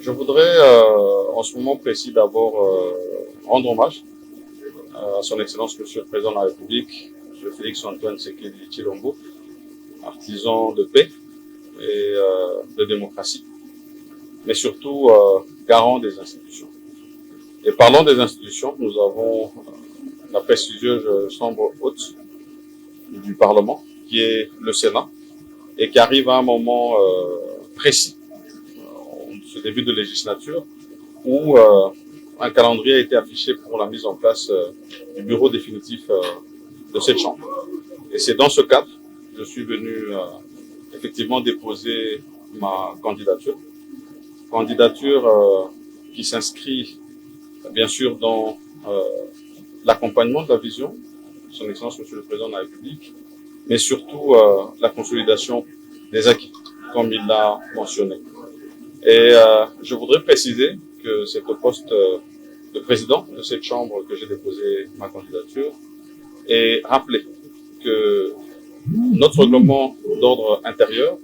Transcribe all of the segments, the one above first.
Je voudrais, en ce moment précis, d'abord rendre hommage à son Excellence Monsieur le Président de la République, M. Félix-Antoine Tshisekedi Tshilombo, artisan de paix et de démocratie, mais surtout garant des institutions. Et parlant des institutions, nous avons la prestigieuse chambre haute du Parlement, qui est le Sénat, et qui arrive à un moment précis, ce début de législature, où un calendrier a été affiché pour la mise en place du bureau définitif de cette chambre. Et c'est dans ce cadre que je suis venu effectivement déposer ma candidature. Candidature qui s'inscrit bien sûr dans l'accompagnement de la vision de son Excellence Monsieur le Président de la République, mais surtout la consolidation des acquis, comme il l'a mentionné. Et je voudrais préciser que c'est au poste de président de cette chambre que j'ai déposé ma candidature et rappeler que notre règlement d'ordre intérieur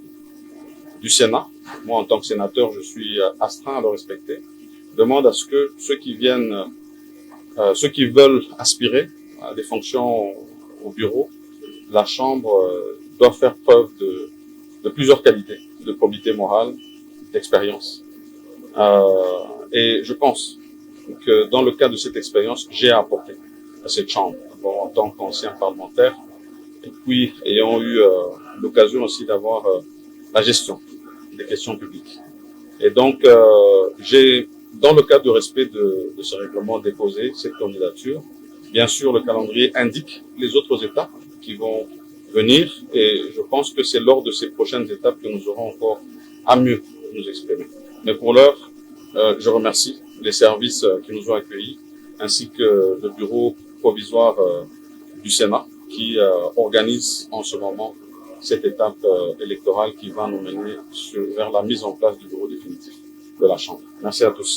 du Sénat, moi en tant que sénateur je suis astreint à le respecter, demande à ce que ceux qui veulent aspirer à des fonctions au bureau, la Chambre doit faire preuve de plusieurs qualités, de probité morale, d'expérience. Et je pense que dans le cadre de cette expérience, j'ai apporté à cette Chambre, en tant qu'ancien parlementaire, et puis ayant eu l'occasion aussi d'avoir la gestion des questions publiques. Et donc, j'ai, dans le cadre de respect de ce règlement, déposé cette candidature. Bien sûr, le calendrier indique les autres étapes qui vont venir, et je pense que c'est lors de ces prochaines étapes que nous aurons encore à mieux nous exprimer. Mais pour l'heure, je remercie les services qui nous ont accueillis, ainsi que le bureau provisoire du Sénat, qui organise en ce moment cette étape électorale qui va nous mener vers la mise en place du bureau définitif de la Chambre. Merci à tous.